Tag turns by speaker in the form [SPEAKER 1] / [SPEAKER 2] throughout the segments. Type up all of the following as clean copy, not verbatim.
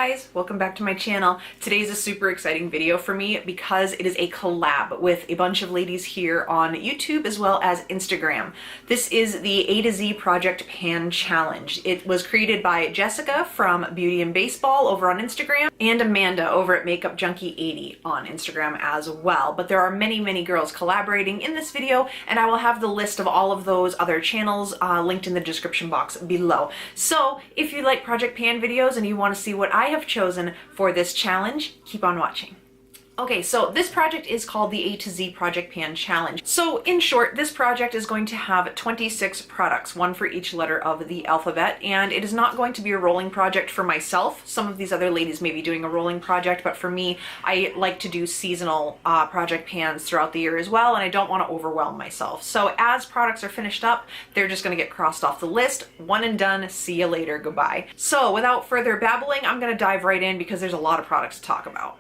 [SPEAKER 1] guys, welcome back to my channel. Today's a super exciting video for me because it is a collab with a bunch of ladies here on YouTube as well as Instagram. This is the A to Z Project Pan Challenge. It was created by Jessica from Beauty and Baseball over on Instagram and Amanda over at Makeup Junkie 80 on Instagram as well. But there are many girls collaborating in this video, and I will have the list of all of those other channels linked in the description box below. So if you like Project Pan videos and you want to see what I have chosen for this challenge, keep on watching. Okay, so this project is called the A to Z Project Pan Challenge. So in short, this project is going to have 26 products, one for each letter of the alphabet, and it is not going to be a rolling project for myself. Some of these other ladies may be doing a rolling project, but for me, I like to do seasonal project pans throughout the year as well, and I don't want to overwhelm myself. So as products are finished up, they're just going to get crossed off the list. One and done, see you later, goodbye. So without further babbling, I'm going to dive right in because there's a lot of products to talk about.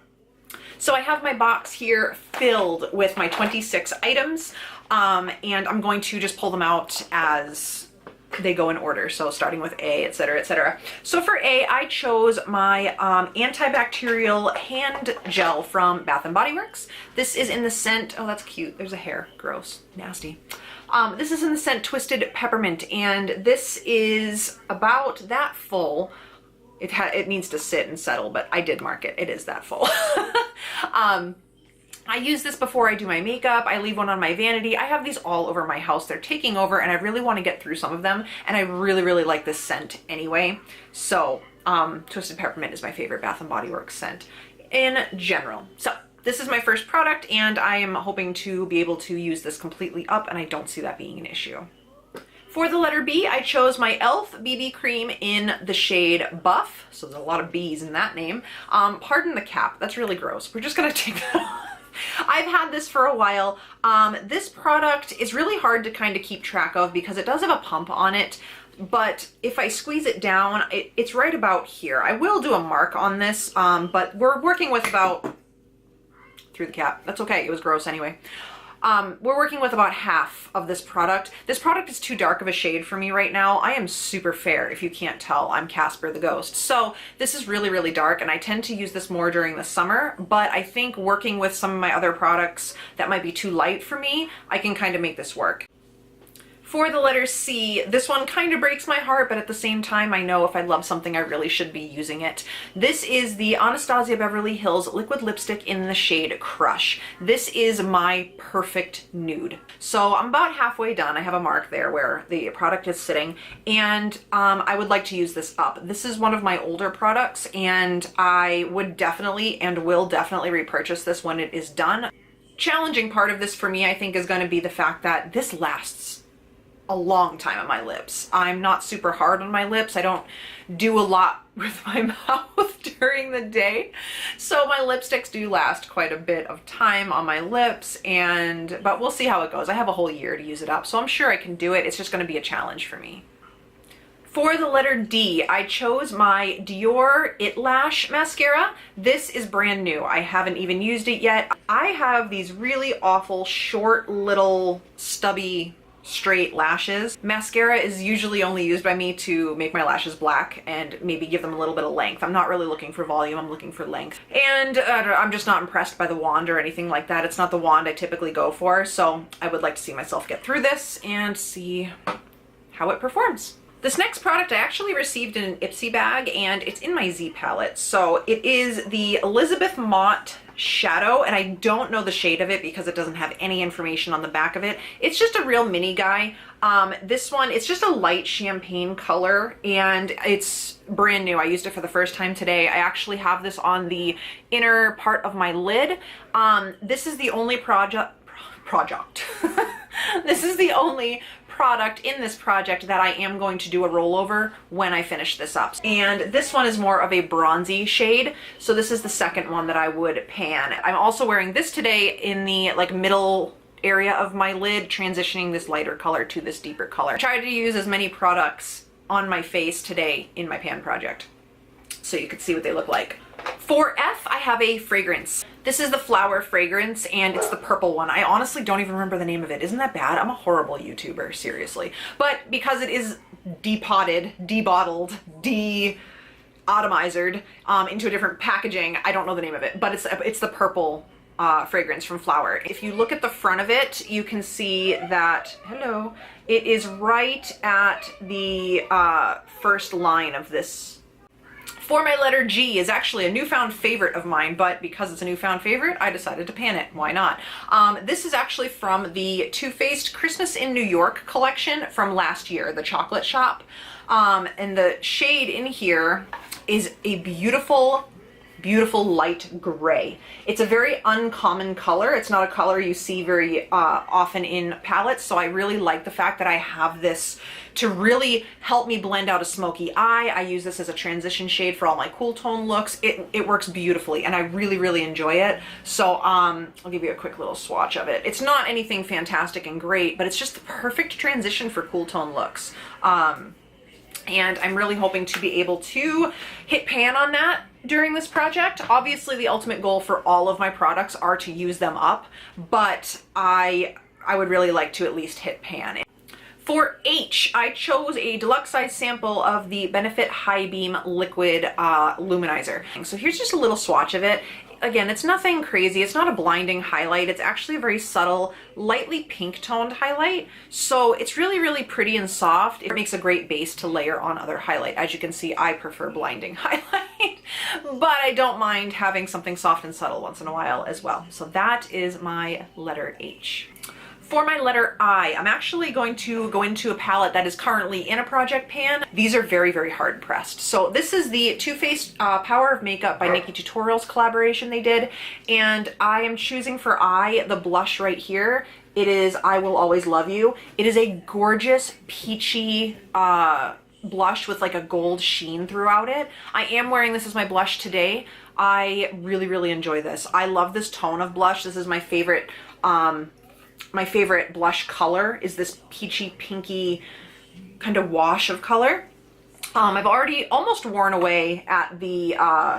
[SPEAKER 1] So I have my box here filled with my 26 items, and I'm going to just pull them out as they go in order. So starting with A, etc., etc. So for A, I chose my antibacterial hand gel from Bath & Body Works. This is in the scent, oh that's cute, there's a hair, gross, nasty. This is in the scent Twisted Peppermint, and this is about that full. It needs to sit and settle, but I did mark it. It is that full. I use this before I do my makeup. I leave one on my vanity. I have these all over my house. They're taking over, and I really want to get through some of them, and I really like this scent anyway. So Twisted Peppermint is my favorite Bath & Body Works scent in general. So this is my first product, and I am hoping to be able to use this completely up, and I don't see that being an issue. For the letter B, I chose my e.l.f. BB cream in the shade Buff. So there's a lot of B's in that name. Pardon the cap, that's really gross. We're just gonna take that off. I've had this for a while. This product is really hard to kind of keep track of because it does have a pump on it, but if I squeeze it down, it's right about here. I will do a mark on this, but we're working with about, through the cap, that's okay, it was gross anyway. We're working with about half of this product. This product is too dark of a shade for me right now. I am super fair, if you can't tell. I'm Casper the Ghost. So this is really dark, and I tend to use this more during the summer, but I think working with some of my other products that might be too light for me, I can kind of make this work. For the letter C, this one kind of breaks my heart, but at the same time, I know if I love something, I really should be using it. This is the Anastasia Beverly Hills Liquid Lipstick in the shade Crush. This is my perfect nude. So I'm about halfway done. I have a mark there where the product is sitting, and I would like to use this up. This is one of my older products, and I would definitely and will definitely repurchase this when it is done. Challenging part of this for me, I think, is going to be the fact that this lasts a long time on my lips. I'm not super hard on my lips. I don't do a lot with my mouth during the day. So my lipsticks do last quite a bit of time on my lips, but we'll see how it goes. I have a whole year to use it up, so I'm sure I can do it. It's just going to be a challenge for me. For the letter D, I chose my Dior It Lash mascara. This is brand new. I haven't even used it yet. I have these really awful, short, little, stubby, straight lashes. Mascara is usually only used by me to make my lashes black and maybe give them a little bit of length. I'm not really looking for volume, I'm looking for length. And I'm just not impressed by the wand or anything like that. It's not the wand I typically go for, so I would like to see myself get through this and see how it performs. This next product I actually received in an Ipsy bag, and it's in my Z palette. So it is the Elizabeth Mott Shadow, and I don't know the shade of it because it doesn't have any information on the back of it. It's just a real mini guy. This one, it's just a light champagne color, and it's brand new. I used it for the first time today. I actually have this on the inner part of my lid. This is the only this is the only product in this project that I am going to do a rollover when I finish this up. And this one is more of a bronzy shade, so this is the second one that I would pan. I'm also wearing this today in the middle area of my lid, transitioning this lighter color to this deeper color. I tried to use as many products on my face today in my pan project so you could see what they look like. For F, I have a fragrance. This is the flower fragrance, and it's the purple one. I honestly don't even remember the name of it. Isn't that bad? I'm a horrible YouTuber, seriously. But because it is depotted, debottled, atomized into a different packaging. I don't know the name of it, but it's the purple fragrance from Flower. If you look at the front of it, you can see that, hello, it is right at the first line of this. For my letter G is actually a newfound favorite of mine, but because it's a newfound favorite, I decided to pan it. Why not? This is actually from the Too Faced Christmas in New York collection from last year, the chocolate shop. And the shade in here is a beautiful, beautiful light gray. It's a very uncommon color. It's not a color you see very often in palettes, so I really like the fact that I have this to really help me blend out a smoky eye. I use this as a transition shade for all my cool tone looks. It works beautifully, and I really, really enjoy it. So I'll give you a quick little swatch of it. It's not anything fantastic and great, but it's just the perfect transition for cool tone looks. And I'm really hoping to be able to hit pan on that during this project. Obviously, the ultimate goal for all of my products are to use them up, but I would really like to at least hit pan. For H, I chose a deluxe size sample of the Benefit High Beam Liquid Luminizer. So here's just a little swatch of it. Again, it's nothing crazy. It's not a blinding highlight. It's actually a very subtle, lightly pink toned highlight. So it's really, really pretty and soft. It makes a great base to layer on other highlight. As you can see, I prefer blinding highlight, but I don't mind having something soft and subtle once in a while as well. So that is my letter H. For my letter I, I'm actually going to go into a palette that is currently in a project pan. These are very, very hard pressed. So this is the Too Faced Power of Makeup by Nikki Tutorials collaboration they did. And I am choosing for I the blush right here. It is I Will Always Love You. It is a gorgeous, peachy blush with like a gold sheen throughout it. I am wearing this as my blush today. I really, really enjoy this. I love this tone of blush. This is my favorite blush color is this peachy pinky kind of wash of color. I've already almost worn away at the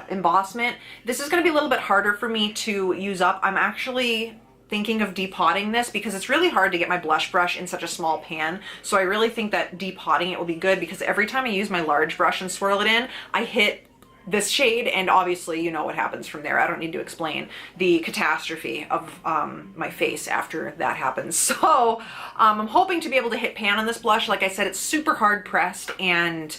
[SPEAKER 1] embossment. This is going to be a little bit harder for me to use up. I'm actually thinking of depotting this because it's really hard to get my blush brush in such a small pan. So I really think that depotting it will be good because every time I use my large brush and swirl it in, I hit this shade, and obviously you know what happens from there. I don't need to explain the catastrophe of my face after that happens. So I'm hoping to be able to hit pan on this blush. Like I said, it's super hard pressed and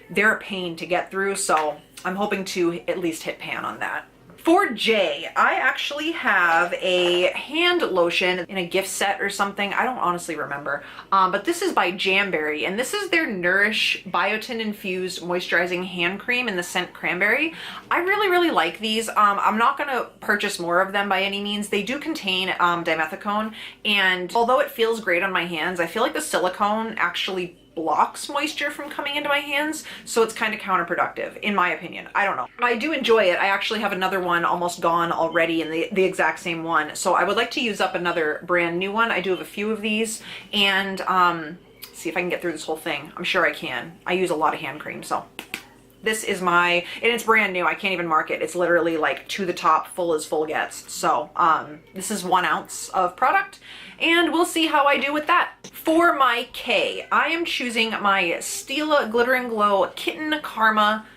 [SPEAKER 1] they're a pain to get through, so I'm hoping to at least hit pan on that. For J, I actually have a hand lotion in a gift set or something. I don't honestly remember. But this is by Jamberry, and this is their Nourish Biotin Infused Moisturizing Hand Cream in the scent Cranberry. I really, really like these. I'm not going to purchase more of them by any means. They do contain dimethicone, and although it feels great on my hands, I feel like the silicone actually blocks moisture from coming into my hands, so it's kind of counterproductive in my opinion. I don't know. I do enjoy it. I actually have another one almost gone already in the exact same one, so I would like to use up another brand new one. I do have a few of these, and see if I can get through this whole thing. I'm sure I can. I use a lot of hand cream, so this is my, and it's brand new. I can't even mark it. It's literally like to the top, full as full gets. So this is 1 ounce of product, and we'll see how I do with that. For my K, I am choosing my Stila Glitter and Glow Kitten Karma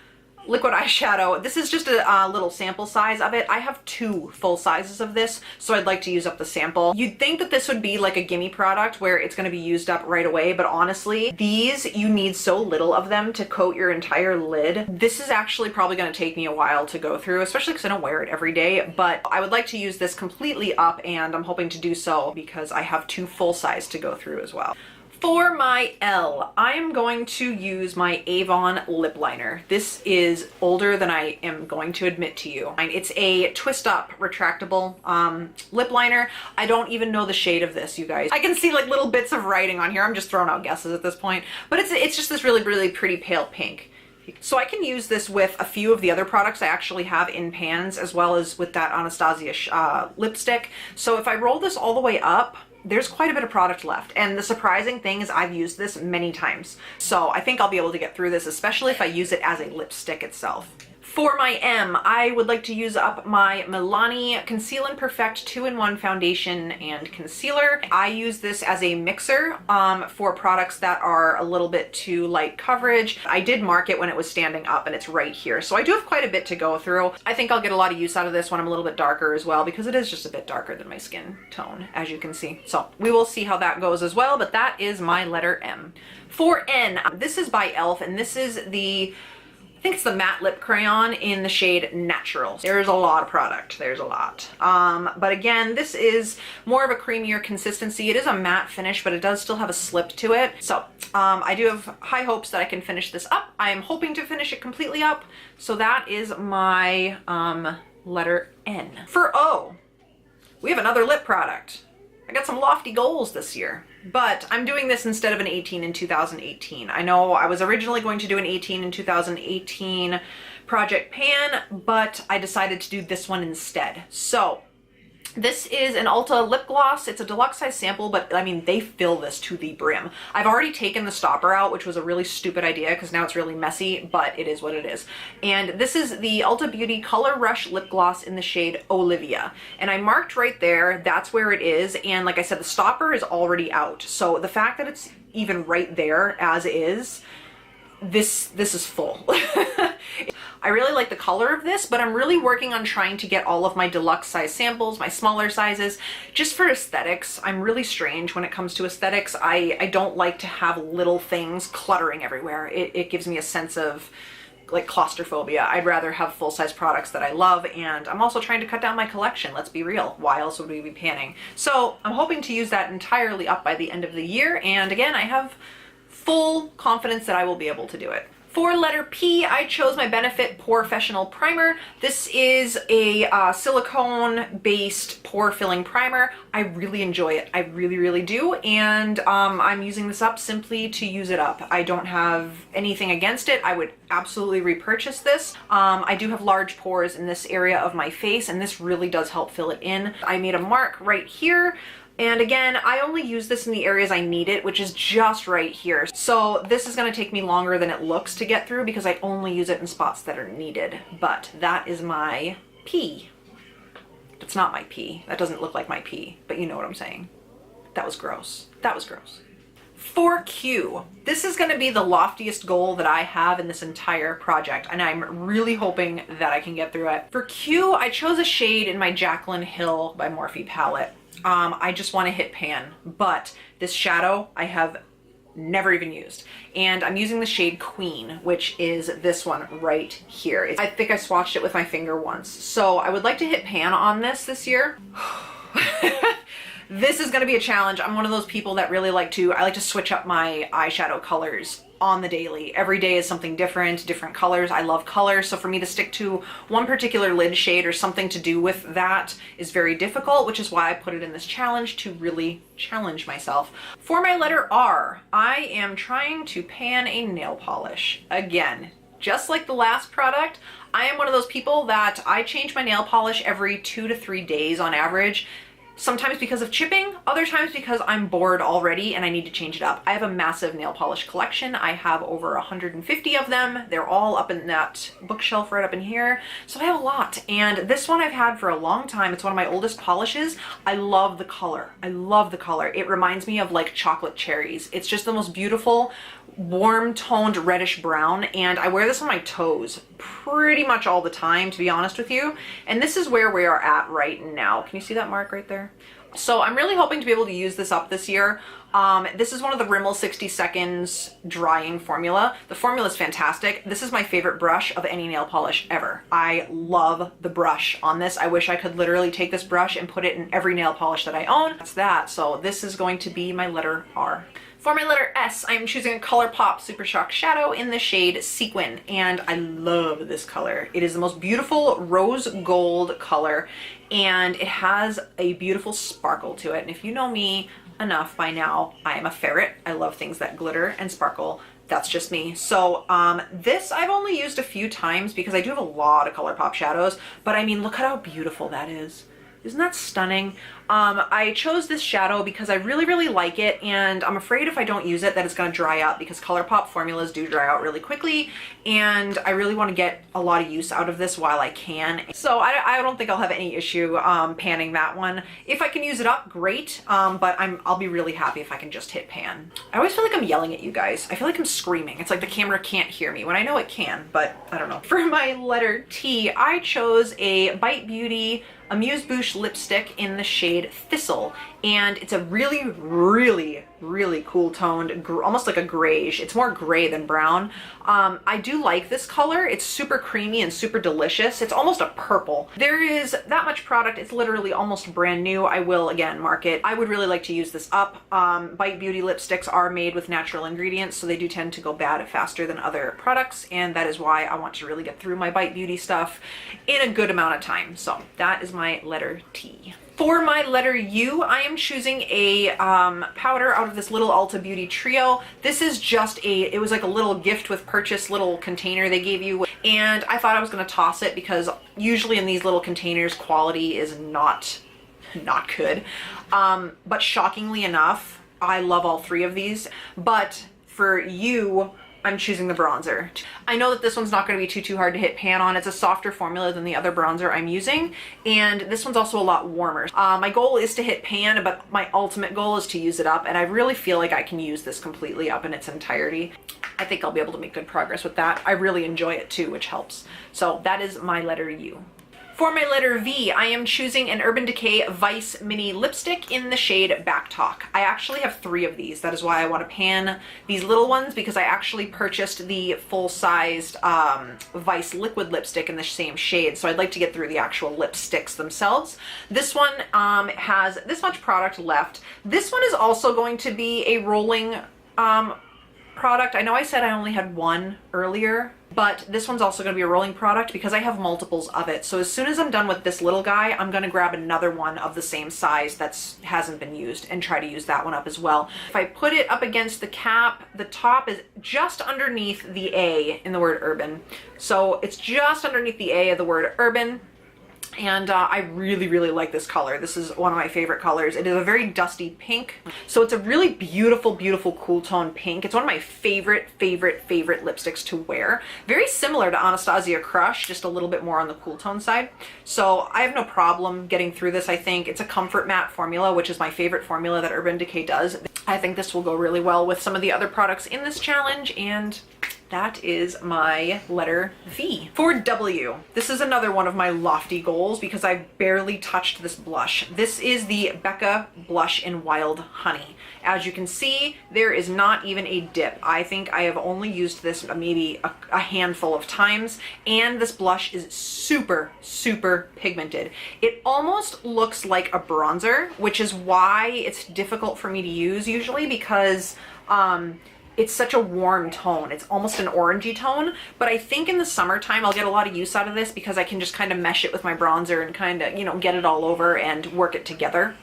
[SPEAKER 1] liquid eyeshadow. This is just a little sample size of it. I have 2 full sizes of this, so I'd like to use up the sample. You'd think that this would be like a gimme product where it's going to be used up right away, but honestly, these, you need so little of them to coat your entire lid. This is actually probably going to take me a while to go through, especially because I don't wear it every day, but I would like to use this completely up, and I'm hoping to do so because I have 2 full size to go through as well. For my L, I am going to use my Avon lip liner. This is older than I am going to admit to you. It's a twist up retractable lip liner. I don't even know the shade of this, you guys. I can see like little bits of writing on here. I'm just throwing out guesses at this point, but it's just this really, really pretty pale pink. So I can use this with a few of the other products I actually have in pans, as well as with that Anastasia lipstick. So if I roll this all the way up, there's quite a bit of product left. And the surprising thing is I've used this many times. So I think I'll be able to get through this, especially if I use it as a lipstick itself. For my M, I would like to use up my Milani Conceal and Perfect 2-in-1 foundation and concealer. I use this as a mixer for products that are a little bit too light coverage. I did mark it when it was standing up and it's right here. So I do have quite a bit to go through. I think I'll get a lot of use out of this when I'm a little bit darker as well, because it is just a bit darker than my skin tone, as you can see. So we will see how that goes as well, but that is my letter M. For N, this is by e.l.f. and this is I think it's the matte lip crayon in the shade Natural. There's a lot of product, there's a lot. But again, this is more of a creamier consistency. It is a matte finish, but it does still have a slip to it. So I do have high hopes that I can finish this up. I am hoping to finish it completely up. So that is my letter N. For O, we have another lip product. I got some lofty goals this year, but I'm doing this instead of an 18 in 2018. I know I was originally going to do an 18 in 2018 Project Pan, but I decided to do this one instead. So this is an Ulta lip gloss. It's a deluxe size sample, but I mean, they fill this to the brim. I've already taken the stopper out, which was a really stupid idea because now it's really messy, but it is what it is. And this is the Ulta Beauty Color Rush lip gloss in the shade Olivia. And I marked right there, that's where it is. And like I said, the stopper is already out. So the fact that it's even right there as is, this is full. I really like the color of this, but I'm really working on trying to get all of my deluxe size samples, my smaller sizes, just for aesthetics. I'm really strange when it comes to aesthetics. I don't like to have little things cluttering everywhere. It gives me a sense of like claustrophobia. I'd rather have full-size products that I love, and I'm also trying to cut down my collection. Let's be real. Why else would we be panning? So I'm hoping to use that entirely up by the end of the year, and again, I have full confidence that I will be able to do it. For letter P, I chose my Benefit Porefessional Primer. This is a silicone-based pore filling primer. I really enjoy it. I really, really do. And I'm using this up simply to use it up. I don't have anything against it. I would absolutely repurchase this. I do have large pores in this area of my face, and this really does help fill it in. I made a mark right here. And again, I only use this in the areas I need it, which is just right here. So this is gonna take me longer than it looks to get through because I only use it in spots that are needed. But that is my P. It's not my P. That doesn't look like my P, but you know what I'm saying. That was gross. That was gross. For Q, this is gonna be the loftiest goal that I have in this entire project, and I'm really hoping that I can get through it. For Q, I chose a shade in my Jaclyn Hill by Morphe palette. I just want to hit pan, but this shadow I have never even used, and I'm using the shade Queen, which is this one right here. I think I swatched it with my finger once, so I would like to hit pan on this year. This is going to be a challenge. I'm one of those people that really like to switch up my eyeshadow colors on the daily. Every day is something different, different colors. I love color, so for me to stick to one particular lid shade or something to do with that is very difficult, which is why I put it in this challenge to really challenge myself. For my letter R, I am trying to pan a nail polish. Again, just like the last product, I am one of those people that I change my nail polish every 2 to 3 days on average. Sometimes because of chipping, other times because I'm bored already and I need to change it up. I have a massive nail polish collection. I have over 150 of them. They're all up in that bookshelf right up in here. So I have a lot. And this one I've had for a long time. It's one of my oldest polishes. I love the color. I love the color. It reminds me of like chocolate cherries. It's just the most beautiful, warm toned reddish brown, and I wear this on my toes pretty much all the time, to be honest with you. And this is where we are at right now. Can you see that mark right there? So I'm really hoping to be able to use this up this year. This is one of the Rimmel 60 seconds drying formula. The formula is fantastic. This is my favorite brush of any nail polish ever. I love the brush on this. I wish I could literally take this brush and put it in every nail polish that I own. That's that. So this is going to be my letter R. For my letter S, I'm choosing a ColourPop Super Shock Shadow in the shade Sequin, and I love this color. It is the most beautiful rose gold color, and it has a beautiful sparkle to it. And if you know me enough by now, I am a ferret. I love things that glitter and sparkle. That's just me. So this I've only used a few times because I do have a lot of ColourPop shadows, but I mean, look at how beautiful that is. Isn't that stunning? I chose this shadow because I really, really like it, and I'm afraid if I don't use it that it's going to dry up, because ColourPop formulas do dry out really quickly, and I really want to get a lot of use out of this while I can. So I don't think I'll have any issue panning that one. If I can use it up, great, but I'll be really happy if I can just hit pan. I always feel like I'm yelling at you guys. I feel like I'm screaming. It's like the camera can't hear me, when I know it can, but I don't know. For my letter T, I chose a Bite Beauty Amuse Bouche lipstick in the shade Thistle, and it's a really, really, really cool toned, almost like a grayish. It's more gray than brown. I do like this color. It's super creamy and super delicious. It's almost a purple. There is that much product. It's literally almost brand new. I will again mark it. I would really like to use this up. Bite Beauty lipsticks are made with natural ingredients, so they do tend to go bad faster than other products, and that is why I want to really get through my Bite Beauty stuff in a good amount of time. So that is my letter T. For my letter U, I am choosing a powder out of this little Ulta Beauty trio. This is just it was like a little gift with purchase little container they gave you, and I thought I was going to toss it because usually in these little containers quality is not good. But shockingly enough, I love all three of these. But for you, I'm choosing the bronzer. I know that this one's not going to be too hard to hit pan on. It's a softer formula than the other bronzer I'm using, and this one's also a lot warmer. My goal is to hit pan, but my ultimate goal is to use it up, and I really feel like I can use this completely up in its entirety. I think I'll be able to make good progress with that. I really enjoy it too, which helps. So that is my letter U. For my letter V, I am choosing an Urban Decay Vice Mini Lipstick in the shade Back Talk. I actually have 3 of these. That is why I want to pan these little ones, because I actually purchased the full-sized Vice Liquid Lipstick in the same shade, so I'd like to get through the actual lipsticks themselves. This one has this much product left. This one is also going to be a rolling product. I know I said I only had one earlier, but this one's also going to be a rolling product because I have multiples of it. So as soon as I'm done with this little guy, I'm going to grab another one of the same size that hasn't been used and try to use that one up as well. If I put it up against the cap, the top is just underneath the A in the word urban. So it's just underneath the A of the word urban. And I really, really like this color. This is one of my favorite colors. It is a very dusty pink. So it's a really beautiful, beautiful cool tone pink. It's one of my favorite lipsticks to wear. Very similar to Anastasia Crush, just a little bit more on the cool tone side. So I have no problem getting through this, I think. It's a comfort matte formula, which is my favorite formula that Urban Decay does. I think this will go really well with some of the other products in this challenge, and that is my letter V. For W, this is another one of my lofty goals because I barely touched this blush. This is the Becca Blush in Wild Honey. As you can see, there is not even a dip. I think I have only used this maybe a handful of times, and this blush is super, super pigmented. It almost looks like a bronzer, which is why it's difficult for me to use usually, because it's such a warm tone. It's almost an orangey tone, but I think in the summertime I'll get a lot of use out of this because I can just kind of mesh it with my bronzer and kind of, you know, get it all over and work it together.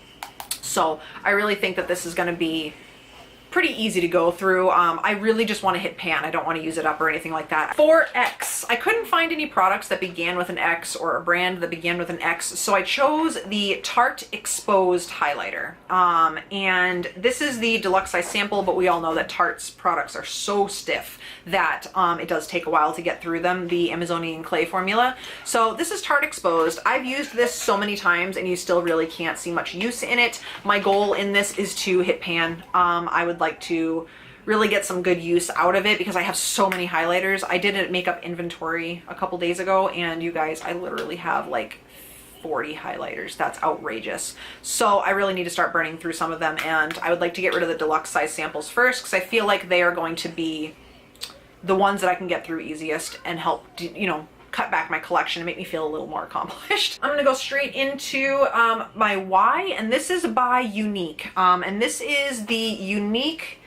[SPEAKER 1] So I really think that this is going to be pretty easy to go through. I really just want to hit pan. I don't want to use it up or anything like that. For X, I couldn't find any products that began with an X or a brand that began with an X, so I chose the Tarte Exposed Highlighter. And this is the deluxe size sample, but we all know that Tarte's products are so stiff that it does take a while to get through them, the Amazonian clay formula. So this is Tarte Exposed. I've used this so many times and you still really can't see much use in it. My goal in this is to hit pan. I would like to really get some good use out of it because I have so many highlighters. I did a makeup inventory a couple days ago, and you guys, I literally have like 40 highlighters. That's outrageous. So I really need to start burning through some of them, and I would like to get rid of the deluxe size samples first because I feel like they are going to be the ones that I can get through easiest and help, you know, cut back my collection and make me feel a little more accomplished. I'm gonna go straight into my Y, and this is by Unique. And this is the Unique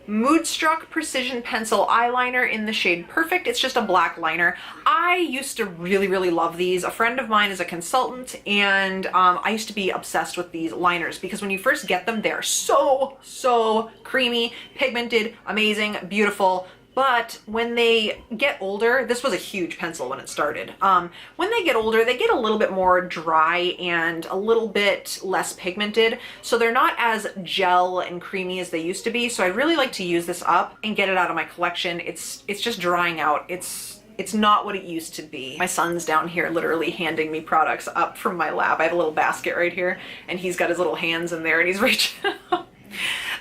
[SPEAKER 1] Moodstruck Precision Pencil Eyeliner in the shade Perfect. It's just a black liner. I used to really, really love these. A friend of mine is a consultant, and I used to be obsessed with these liners because when you first get them, they're so creamy, pigmented, amazing, beautiful. but when they get older, this was a huge pencil when it started. When they get older, they get a little bit more dry and a little bit less pigmented. So they're not as gel and creamy as they used to be. So I really like to use this up and get it out of my collection. It's just drying out. It's not what it used to be. My son's down here literally handing me products up from my lab. I have a little basket right here and he's got his little hands in there and he's reaching out.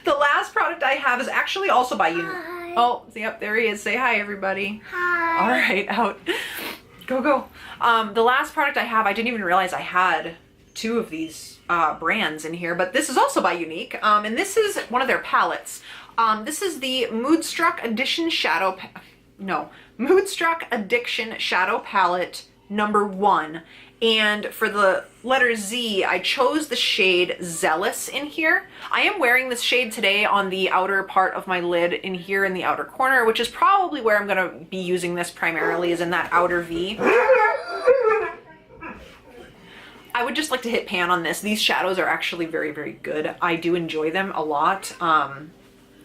[SPEAKER 1] The last product I have is actually also by Unique. Oh, yep, there he is. Say hi, everybody.
[SPEAKER 2] Hi.
[SPEAKER 1] All right, out. Go, go. The last product I have, I didn't even realize I had 2 of these brands in here, but this is also by Unique. And this is one of their palettes. This is the Moodstruck Addiction Shadow Palette number 1. And for the letter Z, I chose the shade Zealous in here. I am wearing this shade today on the outer part of my lid in here in the outer corner, which is probably where I'm gonna be using this primarily, is in that outer V. I would just like to hit pan on this. These shadows are actually very, very good. I do enjoy them a lot.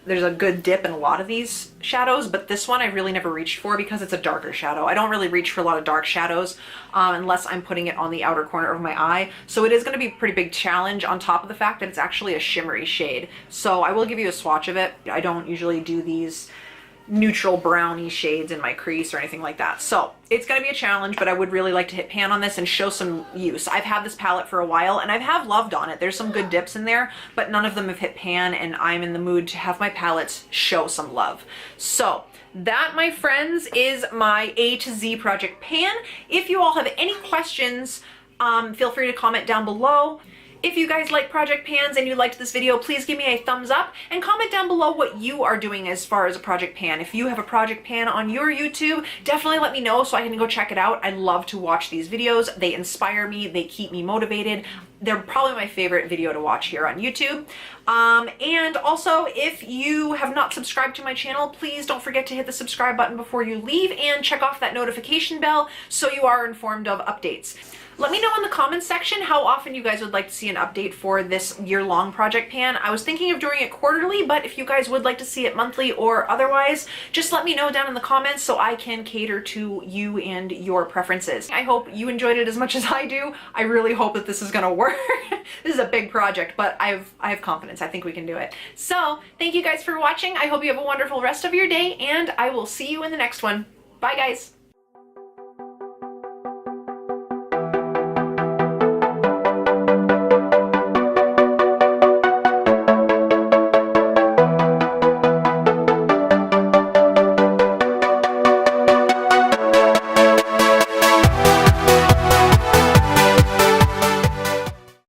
[SPEAKER 1] There's a good dip in a lot of these shadows, but this one I really never reached for because it's a darker shadow. I don't really reach for a lot of dark shadows unless I'm putting it on the outer corner of my eye. So it is going to be a pretty big challenge on top of the fact that it's actually a shimmery shade. So I will give you a swatch of it. I don't usually do these neutral browny shades in my crease or anything like that. So it's going to be a challenge, but I would really like to hit pan on this and show some use. I've had this palette for a while and I've loved on it. There's some good dips in there, but none of them have hit pan, and I'm in the mood to have my palettes show some love. So that, my friends, is my A to Z project pan. If you all have any questions, feel free to comment down below. If you guys like project pans and you liked this video, please give me a thumbs up and comment down below what you are doing as far as a project pan. If you have a project pan on your YouTube, definitely let me know so I can go check it out. I love to watch these videos. They inspire me. They keep me motivated. They're probably my favorite video to watch here on YouTube. And also, if you have not subscribed to my channel, please don't forget to hit the subscribe button before you leave and check off that notification bell so you are informed of updates. Let me know in the comments section how often you guys would like to see an update for this year-long project pan. I was thinking of doing it quarterly, but if you guys would like to see it monthly or otherwise, just let me know down in the comments so I can cater to you and your preferences. I hope you enjoyed it as much as I do. I really hope that this is gonna work. This is a big project, but I have confidence. I think we can do it. So thank you guys for watching. I hope you have a wonderful rest of your day, and I will see you in the next one. Bye, guys.